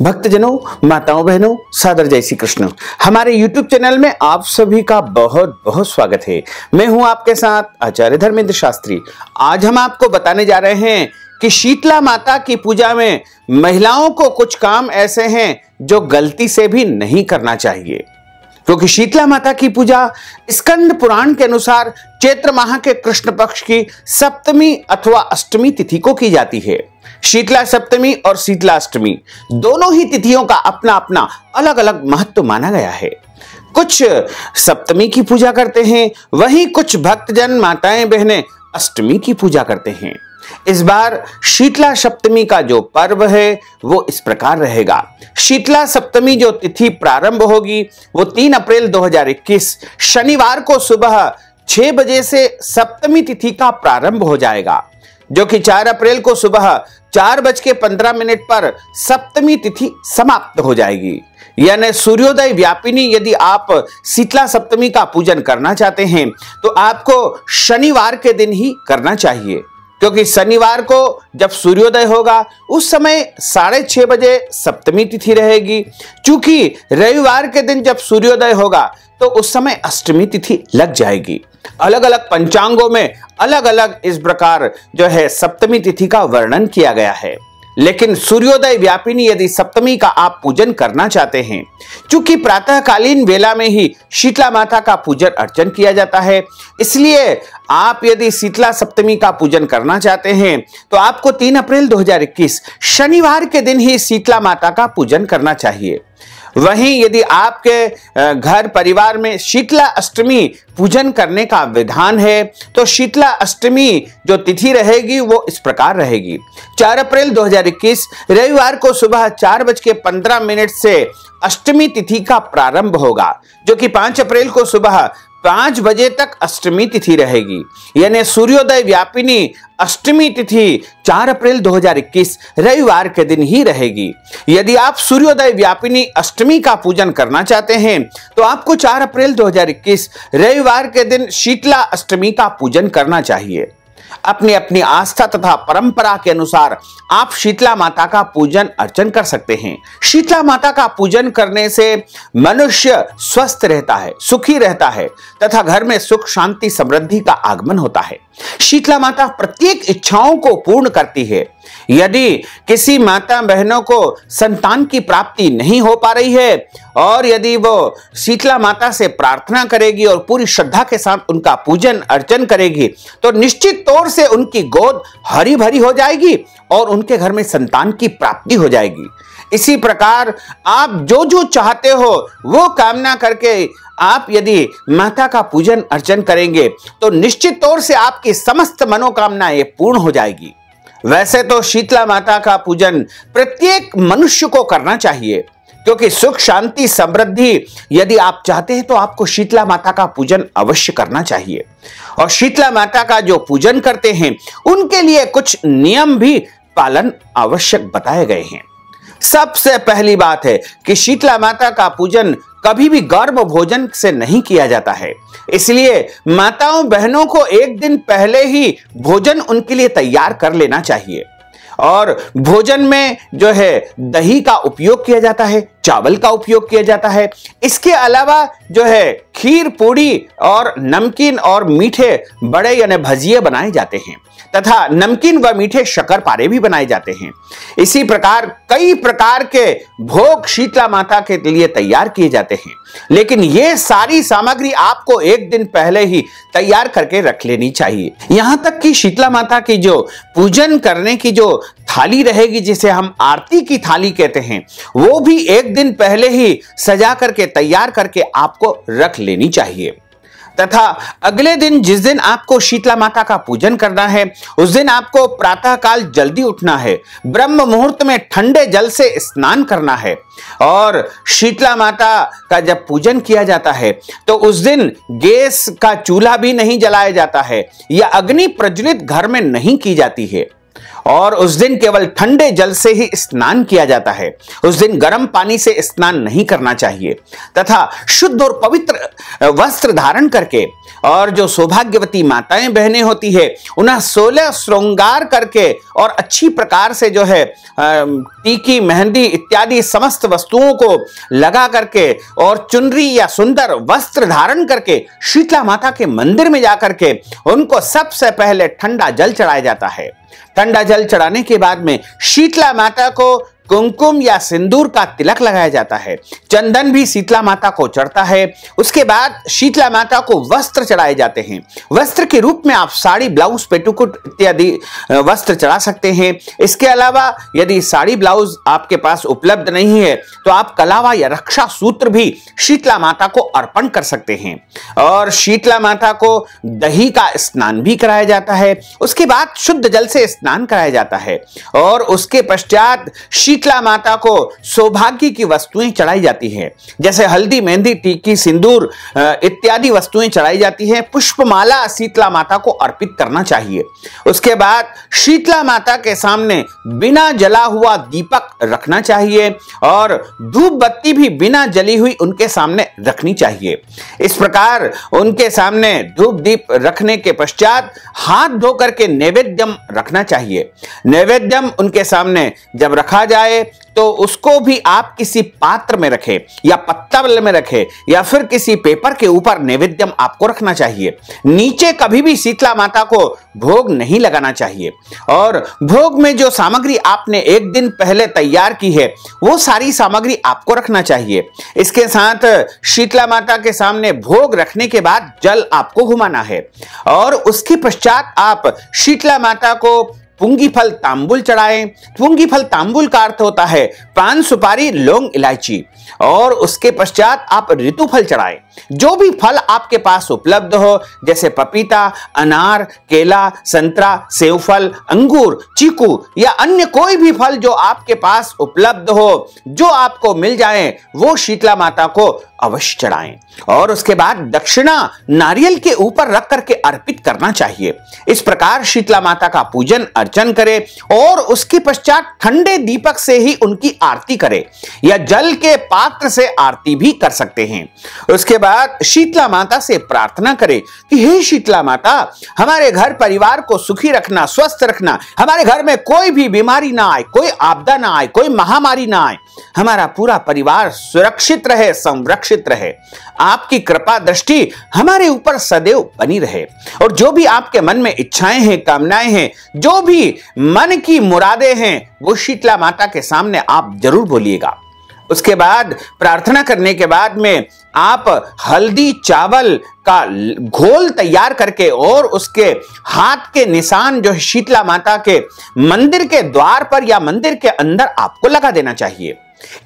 भक्तजनों, माताओं, बहनों, सादर जय श्री कृष्ण। हमारे YouTube चैनल में आप सभी का बहुत बहुत स्वागत है। मैं हूं आपके साथ आचार्य धर्मेंद्र शास्त्री। आज हम आपको बताने जा रहे हैं कि शीतला माता की पूजा में महिलाओं को कुछ काम ऐसे हैं जो गलती से भी नहीं करना चाहिए, क्योंकि शीतला माता की पूजा स्कंद पुराण के अनुसार चैत्र माह के कृष्ण पक्ष की सप्तमी अथवा अष्टमी तिथि को की जाती है। शीतला सप्तमी और शीतला अष्टमी दोनों ही तिथियों का अपना अपना अलग अलग महत्व माना गया है। कुछ सप्तमी की पूजा करते हैं, वहीं कुछ भक्तजन माताएं बहनें अष्टमी की पूजा करते हैं। इस बार शीतला सप्तमी का जो पर्व है वो इस प्रकार रहेगा। शीतला सप्तमी जो तिथि प्रारंभ होगी वो 3 अप्रैल 2021 शनिवार को सुबह 6 बजे से सप्तमी तिथि का प्रारंभ हो जाएगा, जो कि 4 अप्रैल को सुबह 4:15 पर सप्तमी तिथि समाप्त हो जाएगी। यानी सूर्योदय व्यापिनी यदि आप शीतला सप्तमी का पूजन करना चाहते हैं तो आपको शनिवार के दिन ही करना चाहिए, क्योंकि शनिवार को जब सूर्योदय होगा उस समय 6:30 बजे सप्तमी तिथि रहेगी। चूंकि रविवार के दिन जब सूर्योदय होगा तो उस समय अष्टमी तिथि लग जाएगी। अलग अलग पंचांगों में अलग अलग इस प्रकार जो है सप्तमी तिथि का वर्णन किया गया है, लेकिन सूर्योदय व्यापिनी यदि सप्तमी का आप पूजन करना चाहते हैं, चूंकि प्रातःकालीन वेला में ही शीतला माता का पूजन अर्चन किया जाता है, इसलिए आप यदि शीतला सप्तमी का पूजन करना चाहते हैं तो आपको 3 अप्रैल 2021 शनिवार के दिन ही शीतला माता का पूजन करना चाहिए। वहीं यदि आपके घर परिवार में शीतला अष्टमी पूजन करने का विधान है तो शीतला अष्टमी जो तिथि रहेगी वो इस प्रकार रहेगी। 4 अप्रैल 2021 रविवार को सुबह 4:15 से अष्टमी तिथि का प्रारंभ होगा, जो कि 5 अप्रैल को सुबह 5 बजे तक अष्टमी तिथि रहेगी। यानी सूर्योदय व्यापिनी अष्टमी तिथि 4 अप्रैल 2021 रविवार के दिन ही रहेगी। यदि आप सूर्योदय व्यापिनी अष्टमी का पूजन करना चाहते हैं तो आपको 4 अप्रैल 2021 रविवार के दिन शीतला अष्टमी का पूजन करना चाहिए। अपनी अपनी आस्था तथा परंपरा के अनुसार आप शीतला माता का पूजन अर्चन कर सकते हैं। शीतला माता का पूजन करने से मनुष्य स्वस्थ रहता है, सुखी रहता है तथा घर में सुख शांति समृद्धि का आगमन होता है। शीतला माता प्रत्येक इच्छाओं को पूर्ण करती है। यदि किसी माता बहनों को संतान की प्राप्ति नहीं हो पा रही है और यदि वो शीतला माता से प्रार्थना करेगी और पूरी श्रद्धा के साथ उनका पूजन अर्चन करेगी तो निश्चित तौर से उनकी गोद हरी भरी हो जाएगी और उनके घर में संतान की प्राप्ति हो जाएगी। इसी प्रकार आप जो जो चाहते हो वो कामना करके आप यदि माता का पूजन अर्चन करेंगे तो निश्चित तौर से आपकी समस्त मनोकामनाएं पूर्ण हो जाएगी। वैसे तो शीतला माता का पूजन प्रत्येक मनुष्य को करना चाहिए, क्योंकि सुख शांति समृद्धि यदि आप चाहते हैं तो आपको शीतला माता का पूजन अवश्य करना चाहिए। और शीतला माता का जो पूजन करते हैं उनके लिए कुछ नियम भी पालन आवश्यक बताए गए हैं। सबसे पहली बात है कि शीतला माता का पूजन कभी भी गर्म भोजन से नहीं किया जाता है, इसलिए माताओं बहनों को एक दिन पहले ही भोजन उनके लिए तैयार कर लेना चाहिए। और भोजन में जो है दही का उपयोग किया जाता है, चावल का उपयोग किया जाता है। इसके अलावा जो है खीर पूड़ी और नमकीन और मीठे बड़े यानी भजिए बनाए जाते हैं तथा नमकीन व मीठे शक्करपारे भी बनाए जाते हैं। इसी प्रकार कई प्रकार के भोग शीतला माता के लिए तैयार किए जाते हैं, लेकिन ये सारी सामग्री आपको एक दिन पहले ही तैयार करके रख लेनी चाहिए। यहां तक कि शीतला माता की जो पूजन करने की जो थाली रहेगी, जिसे हम आरती की थाली कहते हैं, वो भी एक दिन पहले ही सजा करके तैयार करके आपको रख लेनी चाहिए। तथा अगले दिन जिस दिन आपको शीतला माता का पूजन करना है उस दिन आपको प्रातःकाल जल्दी उठना है, ब्रह्म मुहूर्त में ठंडे जल से स्नान करना है। और शीतला माता का जब पूजन किया जाता है तो उस दिन गैस का चूल्हा भी नहीं जलाया जाता है या अग्नि प्रज्वलित घर में नहीं की जाती है। और उस दिन केवल ठंडे जल से ही स्नान किया जाता है। उस दिन गर्म पानी से स्नान नहीं करना चाहिए तथा शुद्ध और पवित्र वस्त्र धारण करके, और जो सौभाग्यवती माताएं बहनें होती है उन्हें 16 श्रृंगार करके और अच्छी प्रकार से जो है टीकी, मेहंदी इत्यादि समस्त वस्तुओं को लगा करके और चुनरी या सुंदर वस्त्र धारण करके शीतला माता के मंदिर में जाकर के उनको सबसे पहले ठंडा जल चढ़ाया जाता है। ठंडा जल चढ़ाने के बाद में शीतला माता को कुमकुम या सिंदूर का तिलक लगाया जाता है। चंदन भी शीतला माता को चढ़ता है। उसके बाद शीतला माता को वस्त्र चढ़ाए जाते हैं। वस्त्र के रूप में आप साड़ी, ब्लाउज, पेटीकोट इत्यादि वस्त्र चढ़ा सकते हैं। इसके अलावा यदि साड़ी ब्लाउज आपके पास उपलब्ध नहीं है तो आप कलावा या रक्षा सूत्र भी शीतला माता को अर्पण कर सकते हैं। और शीतला माता को दही का स्नान भी कराया जाता है। उसके बाद शुद्ध जल से स्नान कराया जाता है और उसके पश्चात शीतला माता को सौभाग्य की वस्तुएं चढ़ाई जाती हैं, जैसे हल्दी, मेहंदी, टीकी, सिंदूर इत्यादि वस्तुएं चढ़ाई जाती हैं। पुष्पमाला शीतला माता को अर्पित करना चाहिए। उसके बाद शीतला माता के सामने बिना जला हुआ दीपक रखना चाहिए और धूप बत्ती भी बिना जली हुई उनके सामने रखनी चाहिए। इस प्रकार उनके सामने धूप दीप रखने के पश्चात हाथ धो करके नैवेद्यम रखना चाहिए। नैवेद्यम उनके सामने जब रखा जाए तो उसको भी आप किसी पात्र में रखें या पत्तल में रखें या फिर किसी पेपर के ऊपर नैवेद्यम आपको रखना चाहिए। नीचे कभी भी शीतला माता को भोग नहीं लगाना चाहिए और भोग में जो सामग्री आपने एक दिन पहले तैयार की है वो सारी सामग्री आपको रखना चाहिए। इसके साथ शीतला माता के सामने भोग रखने के बाद जल आपको घुमाना है और उसके पश्चात आप शीतला माता को पुंगी फल तांबुल चढ़ाएं। पुंगी फल तांबुल का अर्थ होता है पान, सुपारी, लौंग, इलायची। और उसके पश्चात आप ऋतु फल चढ़ाएं। जो भी फल आपके पास उपलब्ध हो, जैसे पपीता, अनार, केला, संतरा, सेवफल, अंगूर, चीकू या अन्य कोई भी फल जो आपके पास उपलब्ध हो, जो आपको मिल जाए, वो शीतला माता को अवश्य चढ़ाएं। और उसके बाद दक्षिणा नारियल के ऊपर रख करके अर्पित करना चाहिए। इस प्रकार शीतला माता का पूजन अर्चन करें और उसके पश्चात ठंडे दीपक से ही उनकी आरती करें या जल के पात्र से आरती भी कर सकते हैं। उसके बाद शीतला माता से प्रार्थना करें कि हे शीतला माता, हमारे घर परिवार को सुखी रखना, स्वस्थ रखना, हमारे घर में कोई भी बीमारी ना आए, कोई आपदा ना आए, कोई महामारी ना आए, हमारा पूरा परिवार सुरक्षित रहे, संरक्षित रहे। आपकी कृपा दृष्टि हमारे ऊपर सदैव बनी रहे और जो भी आपके मन में इच्छाएं हैं, कामनाएं हैं, जो भी मन की मुरादें हैं, वो शीतला माता के सामने आप जरूर बोलिएगा। उसके बाद प्रार्थना करने के बाद में आप हल्दी चावल का घोल तैयार करके और उसके हाथ के निशान जो शीतला माता के मंदिर के द्वार पर या मंदिर के अंदर आपको लगा देना चाहिए।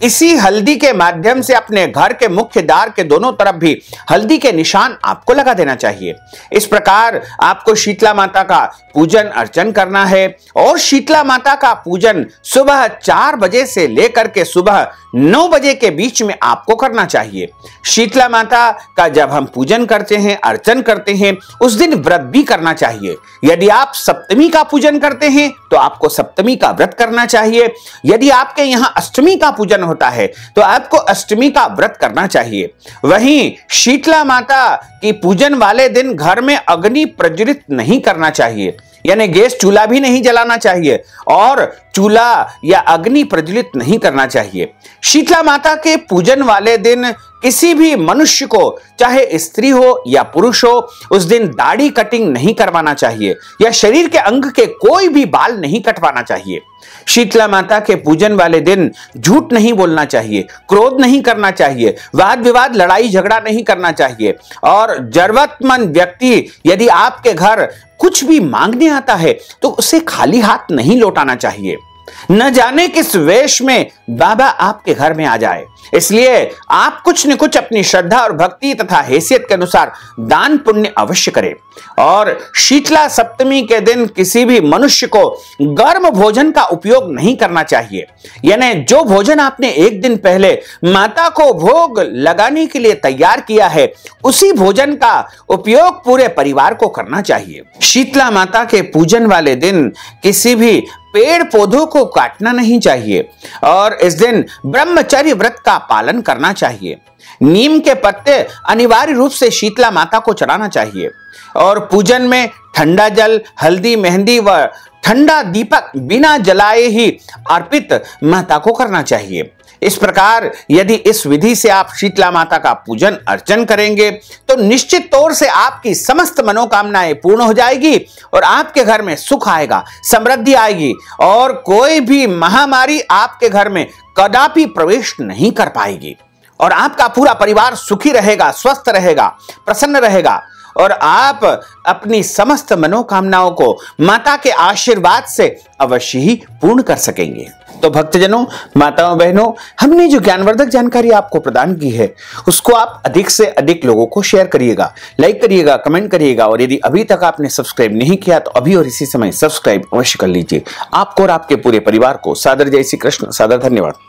इसी हल्दी के माध्यम से अपने घर के मुख्य द्वार के दोनों तरफ भी हल्दी के निशान आपको लगा देना चाहिए। इस प्रकार आपको शीतला माता का पूजन अर्चन करना है और शीतला माता का पूजन सुबह 4 बजे से लेकर के सुबह 9 बजे के बीच में आपको करना चाहिए। शीतला माता का जब हम पूजन करते हैं, अर्चन करते हैं, उस दिन व्रत भी करना चाहिए। यदि आप सप्तमी का पूजन करते हैं तो आपको सप्तमी का व्रत करना चाहिए। यदि आपके यहाँ अष्टमी का पूजन होता है तो आपको अष्टमी का व्रत करना चाहिए। वहीं शीतला माता की पूजन वाले दिन घर में अग्नि प्रज्वलित नहीं करना चाहिए, यानी गैस चूल्हा भी नहीं जलाना चाहिए और चूल्हा या अग्नि प्रज्वलित नहीं करना चाहिए। शीतला माता के पूजन वाले दिन किसी भी मनुष्य को, चाहे स्त्री हो या पुरुष हो, उस दिन दाढ़ी कटिंग नहीं करवाना चाहिए या शरीर के अंग के कोई भी बाल नहीं कटवाना चाहिए। शीतला माता के पूजन वाले दिन झूठ नहीं बोलना चाहिए, क्रोध नहीं करना चाहिए, वाद विवाद, लड़ाई झगड़ा नहीं करना चाहिए और जरूरतमंद व्यक्ति यदि आपके घर कुछ भी मांगने आता है तो उसे खाली हाथ नहीं लौटाना चाहिए। न जाने किस वेश में बाबा आपके घर में आ जाए। इसलिए आप कुछ न कुछ अपनी श्रद्धा और भक्ति तथा हैसियत के अनुसार दान पुण्य अवश्य करें। और शीतला सप्तमी के दिन किसी भी मनुष्य को गर्म भोजन का उपयोग नहीं करना चाहिए। यानी जो भोजन आपने एक दिन पहले माता को भोग लगाने के लिए तैयार किया है, उसी भोजन का उपयोग पूरे परिवार को करना चाहिए। शीतला माता के पूजन वाले दिन किसी भी पेड़ पौधों को काटना नहीं चाहिए और इस दिन ब्रह्मचर्य व्रत का पालन करना चाहिए। नीम के पत्ते अनिवार्य रूप से शीतला माता को चढ़ाना चाहिए और पूजन में ठंडा जल, हल्दी, मेहंदी व ठंडा दीपक बिना जलाए ही अर्पित माता को करना चाहिए। इस प्रकार यदि इस विधि से आप शीतला माता का पूजन अर्चन करेंगे तो निश्चित तौर से आपकी समस्त मनोकामनाएं पूर्ण हो जाएगी और आपके घर में सुख आएगा, समृद्धि आएगी और कोई भी महामारी आपके घर में कदापि प्रवेश नहीं कर पाएगी और आपका पूरा परिवार सुखी रहेगा, स्वस्थ रहेगा, प्रसन्न रहेगा और आप अपनी समस्त मनोकामनाओं को माता के आशीर्वाद से अवश्य ही पूर्ण कर सकेंगे। तो भक्तजनों, माताओं, बहनों, हमने जो ज्ञानवर्धक जानकारी आपको प्रदान की है उसको आप अधिक से अधिक लोगों को शेयर करिएगा, लाइक करिएगा, कमेंट करिएगा और यदि अभी तक आपने सब्सक्राइब नहीं किया तो अभी और इसी समय सब्सक्राइब अवश्य कर लीजिए। आपको और आपके पूरे परिवार को सादर जय श्री कृष्ण, सादर धन्यवाद।